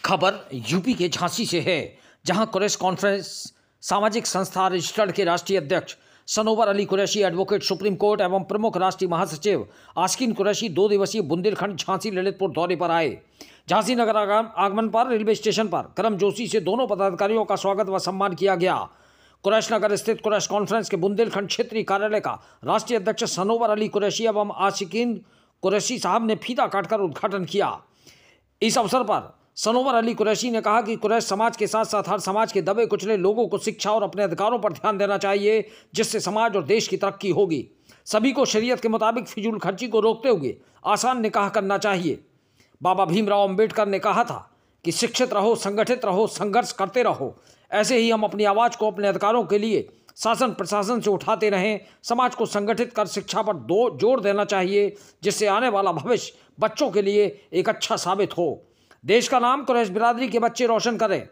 खबर यूपी के झांसी से है, जहां कुरैश कॉन्फ्रेंस सामाजिक संस्था रजिस्टर्ड के राष्ट्रीय अध्यक्ष Sanobar Ali Qureshi, advocate supreme court एवं प्रमुख राष्ट्रीय महासचिव आस्किन कुरैशी 2 दिवसीय बुंदेलखंड झांसी ललितपुर दौरे पर आए। झांसी नगर आगमन पर रेलवे स्टेशन पर गर्मजोशी से दोनों पदाधिकारियों का स्वागत व सम्मान किया गया। कुरैश नगर स्थित कुरैश कॉन्फ्रेंस के बुंदेलखंड क्षेत्रीय कार्यालय का राष्ट्रीय अध्यक्ष सनोवर अली कुरैशी एवं आस्किन कुरैशी साहब ने फीता काटकर उद्घाटन किया। इस अवसर पर सनोवर अली कुरैशी ने कहा कि कुरैश समाज के साथ साथ हर समाज के दबे कुचले लोगों को शिक्षा और अपने अधिकारों पर ध्यान देना चाहिए, जिससे समाज और देश की तरक्की होगी। सभी को शरीयत के मुताबिक फिजूल खर्ची को रोकते हुए आसान निकाह करना चाहिए। बाबा भीमराव अंबेडकर ने कहा था कि शिक्षित रहो, संगठित रहो, संघर्ष करते रहो। ऐसे ही हम अपनी आवाज़ को अपने अधिकारों के लिए शासन प्रशासन से उठाते रहें। समाज को संगठित कर शिक्षा पर जोर देना चाहिए, जिससे आने वाला भविष्य बच्चों के लिए एक अच्छा साबित हो। देश का नाम कुरैश बिरादरी के बच्चे रोशन करें।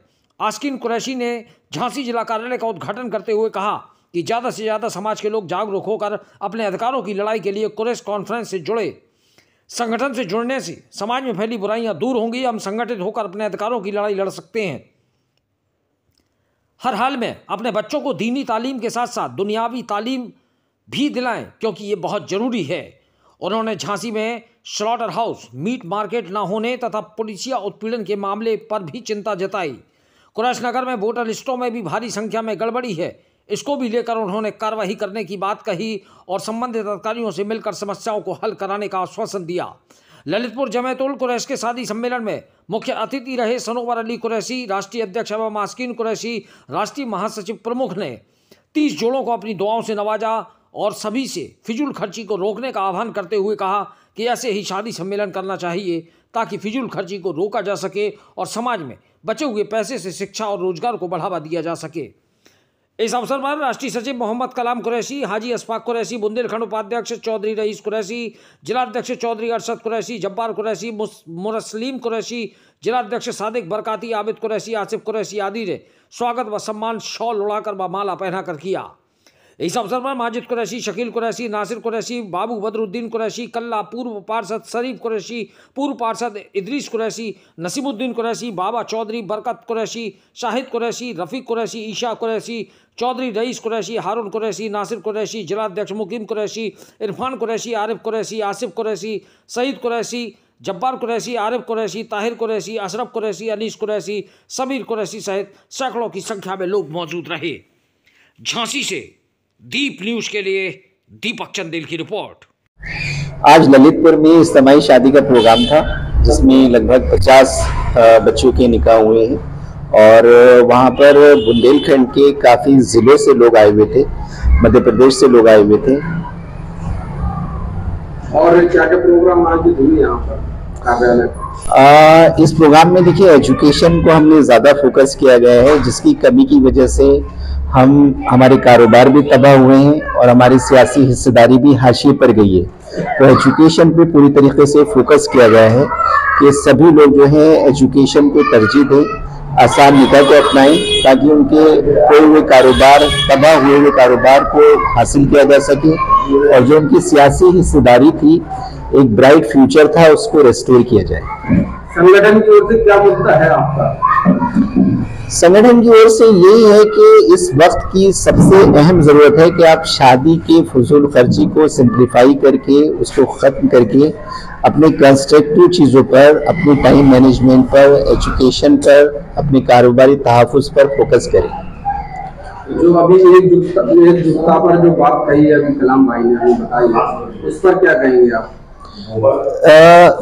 आस्किन कुरैशी ने झांसी जिला कार्यालय का उद्घाटन करते हुए कहा कि ज़्यादा से ज़्यादा समाज के लोग जागरूक होकर अपने अधिकारों की लड़ाई के लिए कुरैश कॉन्फ्रेंस से जुड़े। संगठन से जुड़ने से समाज में फैली बुराइयां दूर होंगी। हम संगठित होकर अपने अधिकारों की लड़ाई लड़ सकते हैं। हर हाल में अपने बच्चों को दीनी तालीम के साथ साथ दुनियावी तालीम भी दिलाएं, क्योंकि ये बहुत ज़रूरी है। उन्होंने झांसी में स्लॉटर हाउस, मीट मार्केट न होने तथा पुलिसिया उत्पीड़न के मामले पर भी चिंता जताई। कुरैश नगर में वोटर लिस्टों में भी भारी संख्या में गड़बड़ी है, इसको भी लेकर उन्होंने कार्रवाई करने की बात कही और संबंधित अधिकारियों से मिलकर समस्याओं को हल कराने का आश्वासन दिया। ललितपुर जमैतुल कुरैश के शादी सम्मेलन में मुख्य अतिथि रहे सनोवर अली कुरैशी, राष्ट्रीय अध्यक्ष एवं आस्किन कुरैशी, राष्ट्रीय महासचिव प्रमुख ने 30 जोड़ों को अपनी दुआओं से नवाजा और सभी से फिजूल खर्ची को रोकने का आह्वान करते हुए कहा कि ऐसे ही शादी सम्मेलन करना चाहिए ताकि फिजूल खर्ची को रोका जा सके और समाज में बचे हुए पैसे से शिक्षा और रोजगार को बढ़ावा दिया जा सके। इस अवसर पर राष्ट्रीय सचिव मोहम्मद कलाम कुरैशी, हाजी अशफाक कुरैशी, बुंदेलखंड उपाध्यक्ष चौधरी रईस कुरैशी, जिलाध्यक्ष चौधरी अरशद कुरैशी, जब्बार कुरैशी, मुरसलीम कुरैशी, जिलाध्यक्ष सादिक बरकाती, आबिद कुरैशी, आसिफ कुरैशी आदि ने स्वागत व सम्मान शॉल उड़ाकर व माला पहनाकर किया। इस अवसर पर माजिद कुरैशी, शकील कुरैशी, नासिर कुरैशी, बाबू बदरुद्दीन कुरैशी, कल्ला पूर्व पार्षद शरीफ कुरैशी, पूर्व पार्षद इदरीस कुरैशी, नसीमुद्दीन कुरैशी, बाबा चौधरी, बरकत कुरैशी, शाहिद कुरैशी, रफ़ीक कुरैशी, ईशा कुरैशी, चौधरी रईस कुरैशी, हारून कुरैशी, नासिर कुरैशी, जिलाध्यक्ष मुकीम कुरैशी, इरफान कुरैशी, आरिफ कुरैशी, आसिफ कुरैशी, सईद कुरैशी, जब्बार कुरैशी, आरिफ कुरैशी, ताहिर कुरैशी, अशरफ कुरैशी, अनीस कुरैशी, समीर कुरैशी सहित सैकड़ों की संख्या में लोग मौजूद रहे। झांसी से दीप न्यूज के लिए दीपक चंदेल की रिपोर्ट। आज ललितपुर में इज्तिमाई शादी का प्रोग्राम था, जिसमें लगभग 50 बच्चों के निकाह हुए हैं और वहां पर बुंदेलखंड के काफी जिलों से लोग आए हुए थे, मध्य प्रदेश से लोग आए हुए थे। और क्या क्या प्रोग्राम आज हुए यहाँ पर कार्यालय? इस प्रोग्राम में देखिए, एजुकेशन को हमने ज्यादा फोकस किया गया है, जिसकी कमी की वजह से हमारे कारोबार भी तबाह हुए हैं और हमारी सियासी हिस्सेदारी भी हाशिए पर गई है। तो एजुकेशन पे पूरी तरीके से फोकस किया गया है कि सभी लोग जो है एजुकेशन को तरजीह दें, आसान निकाह को अपनाएं, ताकि उनके खोए हुए कारोबार, तबाह हुए हुए कारोबार को हासिल किया जा सके और जो उनकी सियासी हिस्सेदारी थी, एक ब्राइट फ्यूचर था, उसको रेस्टोर किया जाए। संगठन की ओर से क्या मुद्दा है आपका? संगठन की ओर से यही है कि इस वक्त की सबसे अहम जरूरत है कि आप शादी के फजूल खर्ची को सिंप्लीफाई करके, उसको खत्म करके अपने कंस्ट्रक्टिव चीज़ों पर, अपने टाइम मैनेजमेंट पर, एजुकेशन पर, अपने कारोबारी तहफ़्फ़ुज़ पर फोकस करें। जो अभी एकजुटता पर जो बात कही है अभी कलाम भाई ने अभी बताई, उस पर क्या कहेंगे आप?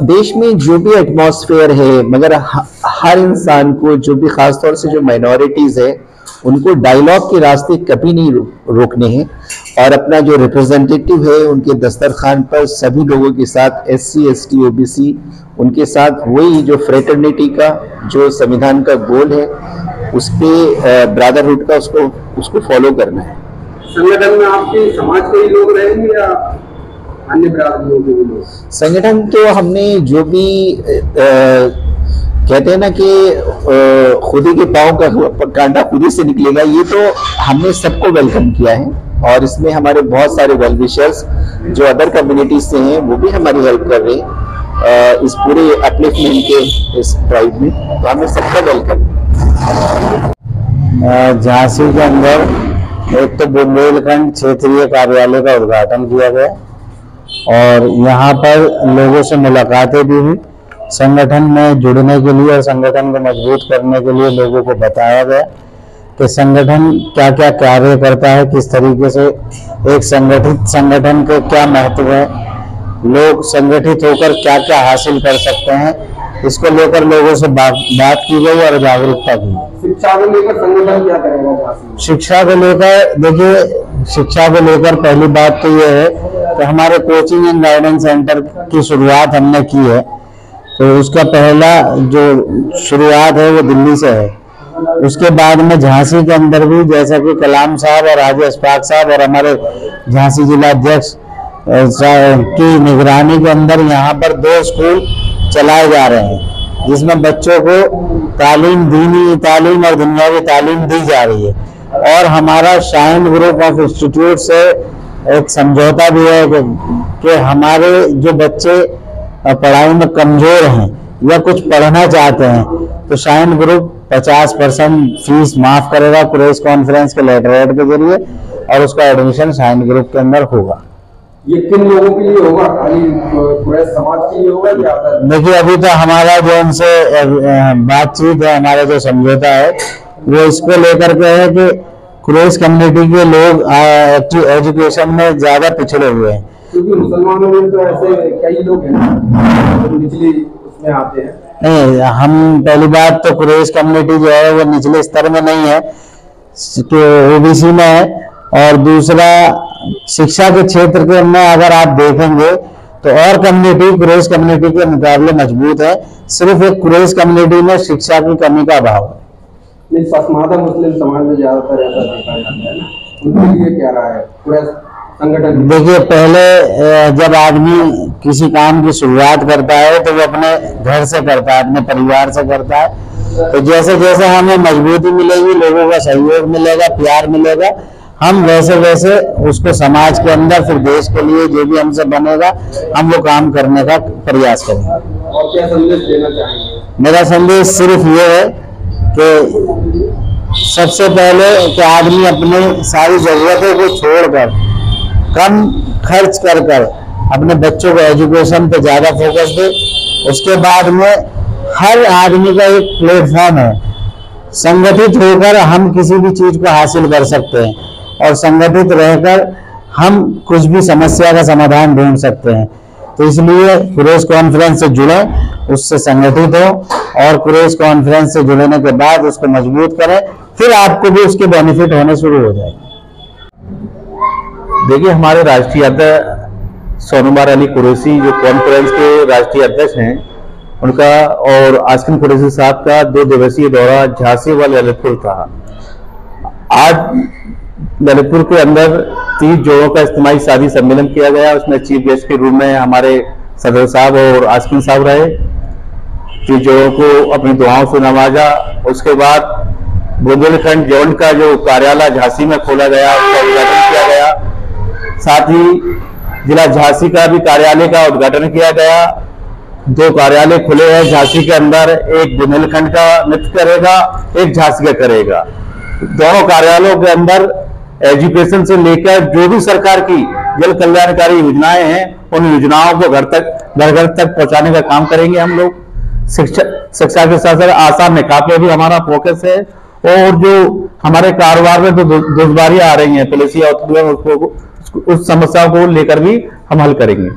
देश में जो भी एटमॉस्फेयर है, मगर हर इंसान को, जो भी खासतौर से जो माइनॉरिटीज है, उनको डायलॉग के रास्ते कभी नहीं रोकने हैं और अपना जो रिप्रेजेंटेटिव है उनके दस्तरखान पर सभी लोगों के साथ, SC, ST, OBC, उनके साथ वही जो फ्रेटर्निटी का जो संविधान का गोल है, उस पे ब्रदरहुड का उसको फॉलो करना है। संगठन में आपके समाज के ही लोग रहेंगे या अन्य बिरादरियों के लोग? संगठन तो हमने जो भी कहते हैं ना कि खुदी के पाँव का कांटा खुदी से निकलेगा, ये तो हमने सबको वेलकम किया है और इसमें हमारे बहुत सारे वेल विशर्स जो अदर कम्युनिटीज से हैं वो भी हमारी हेल्प कर रहे हैं। इस पूरे अपलिफ्टमेंट के इस ड्राइव में, तो हमें सबका वेलकम। झांसी के अंदर एक तो बुंदेलखंड क्षेत्रीय कार्यालय का उद्घाटन किया गया और यहाँ पर लोगों से मुलाकातें भी हुई। संगठन में जुड़ने के लिए और संगठन को मजबूत करने के लिए लोगों को बताया गया कि संगठन क्या क्या कार्य करता है, किस तरीके से एक संगठित संगठन को क्या महत्व है, लोग संगठित होकर क्या क्या हासिल कर सकते हैं, इसको लेकर लोगों से बात की गई और जागरूकता की। शिक्षा को लेकर संगठन क्या करेगा? शिक्षा को लेकर देखिए, शिक्षा को लेकर पहली बात तो ये है कि हमारे कोचिंग एंड गाइडेंस सेंटर की शुरुआत हमने की है, तो उसका पहला जो शुरुआत है वो दिल्ली से है। उसके बाद में झांसी के अंदर भी, जैसा कि कलाम साहब और राजेश अशफाक साहब और हमारे झांसी जिला अध्यक्ष की निगरानी के अंदर यहाँ पर 2 स्कूल चलाए जा रहे हैं, जिसमें बच्चों को तालीम, दीनी तालीम और दुनियावी तालीम दी जा रही है। और हमारा शाइन ग्रुप ऑफ इंस्टीट्यूट से एक समझौता भी है कि हमारे जो बच्चे पढ़ाई में कमजोर हैं या कुछ पढ़ना चाहते हैं, तो शाइन ग्रुप 50% फीस माफ करेगा कुरैश कॉन्फ्रेंस के लेटरहेड के जरिए, और उसका एडमिशन शाइन ग्रुप के अंदर होगा। ये किन लोगों के लिए होगा? खाली कुरैश समाज के लिए होगा या? देखिए, अभी तो हमारा जो उनसे बातचीत है, हमारा जो समझौता है वो इसको लेकर के है कि कुरैश कम्युनिटी के लोग एजुकेशन में ज्यादा पिछड़े हुए हैं, क्योंकि मुसलमानों में तो ऐसे कई लोग हैं जो निचली उसमें आते हैं। नहीं, हम पहली बात तो कुरैश कम्युनिटी जो है वो निचले स्तर में नहीं है, तो ओबीसी में है। और दूसरा, शिक्षा के क्षेत्र के में अगर आप देखेंगे तो और कम्युनिटी कुरैश कम्युनिटी के मुकाबले मजबूत है, सिर्फ एक कुरैश कम्युनिटी में शिक्षा की कमी का अभाव है। नहीं, पसमानदा मुस्लिम समाज में ज्यादातर ऐसा देखा जाता है ना, उनके लिए क्या रहा है कुरैश संगठन? देखिए, पहले जब आदमी किसी काम की शुरुआत करता है तो वो अपने घर से करता है, अपने परिवार से करता है। तो जैसे जैसे हमें मजबूती मिलेगी, लोगों का सहयोग मिलेगा, प्यार मिलेगा, हम वैसे वैसे उसको समाज के अंदर, फिर देश के लिए जो भी हमसे बनेगा, हम वो काम करने का प्रयास करेंगे। और क्या संदेश देना चाहेंगे? मेरा संदेश सिर्फ ये है कि सबसे पहले कि आदमी अपनी सारी जरूरतों को छोड़कर, कम खर्च कर अपने बच्चों को एजुकेशन पे ज्यादा फोकस दे। उसके बाद में हर आदमी का एक प्लेटफॉर्म है, संगठित होकर हम किसी भी चीज को हासिल कर सकते हैं, और संगठित रहकर हम कुछ भी समस्या का समाधान ढूंढ सकते हैं। तो इसलिए कुरैश कॉन्फ्रेंस से जुड़े, उससे संगठित हो, और कुरैश कॉन्फ्रेंस से जुड़ने के बाद उसको मजबूत करें, फिर आपको भी उसके बेनिफिट होने शुरू हो जाएंगे। देखिए, हमारे राष्ट्रीय अध्यक्ष सोनवार अली कुरैशी जो कॉन्फ्रेंस के राष्ट्रीय अध्यक्ष हैं, उनका और आसिम कुरैशी साहब का 2 दिवसीय दौरा झांसी व ललितपुर था। आज ललितपुर के अंदर 30 जोड़ों का इज्तिमाई शादी सम्मेलन किया गया। उसमें चीफ गेस्ट के रूप में हमारे सदर साहब और आसिम साहब रहे। 30 जोड़ों को अपनी दुआओं से नवाजा। उसके बाद बुंदेलखंड जोन का जो कार्यालय झांसी में खोला गया, उसका उद्घाटन किया गया। साथ ही जिला झांसी का भी कार्यालय का उद्घाटन किया गया। 2 कार्यालय खुले हैं झांसी के अंदर, एक बुंदेलखंड का नृत्य करेगा, एक झांसी का करेगा। दोनों कार्यालयों के अंदर एजुकेशन से लेकर जो भी सरकार की जन कल्याणकारी योजनाएं हैं, उन योजनाओं को घर घर तक पहुंचाने का काम करेंगे हम लोग। शिक्षा के साथ साथ आसान निकाह पे भी हमारा फोकस है, और जो हमारे कारोबार में जो दुश्वारियां आ रही हैं, पुलिसिया उस समस्याओं को लेकर भी हम हल करेंगे।